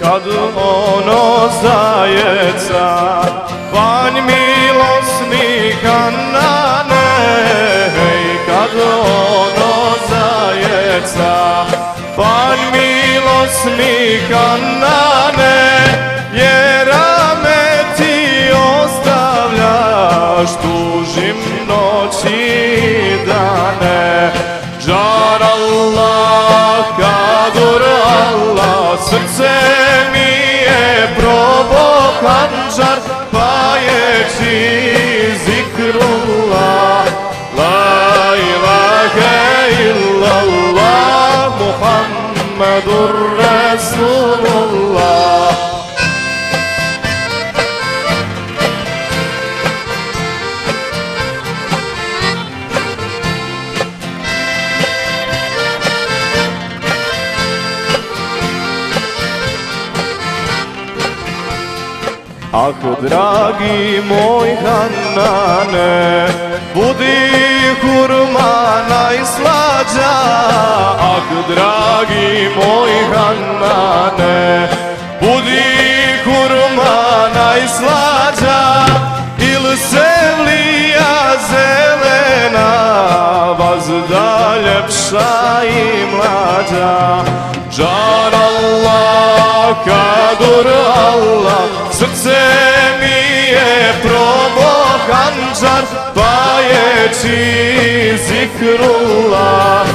kad ono zajeca. Panj milosni Hanane, kad ono zajeca. Panj milosni Hanane, jer me ti ostavljaš, tužim noći i dane. Džar Allah, kadur Allah, srce mi je probo hanđar, pajeći zikrullah. La ilahe illallah, Muhammedur Rasulullah. Ah, dragi moj Hanane, budi hurma najslađa. Ah, dragi moj Hanane, budi hurma najslađa. Il se vlija zelena, vazda ljepša i mlađa. Džar Allah, kadur Allah, srce mi je probo hanđar, pajeći zikrullah.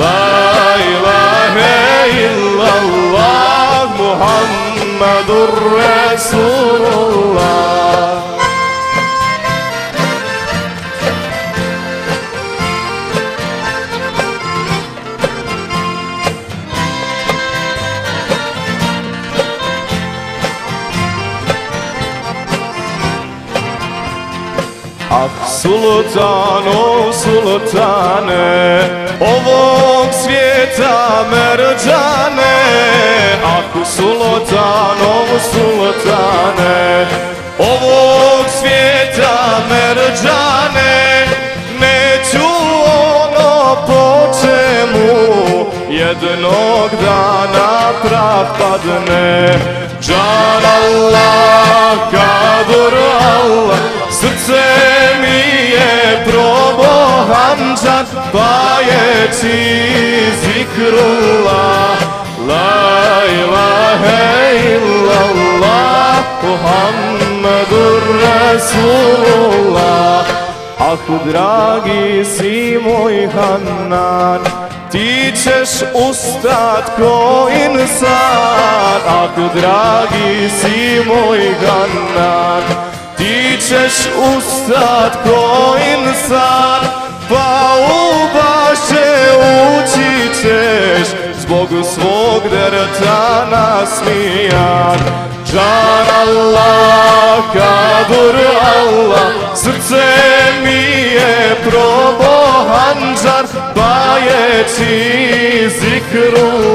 La ilahe illallah, Muhammedur Rasulullah. Ah, sultano, sultane, ovog svijeta merđane. Ah, sultano, sultane, ovog svijeta merđane. Neću ono po čemu jednog dana prah padne. Džar Allah, kadur Allah, srce mi je probo hanđar, pajeći zikrullah. La ilahe illallah, Muhammedur Rasulullah. Ah, dragi si moj Hanan, ti ćeš ustat ko insan. Ah, dragi si moj Hanan, ti ćeš ustat ko insan, pa u baše ući ćeš, zbog svog derta nasmijan. Džar Allah, kadur Allah, srce mi je probo hanđar, pajeći zikrullah.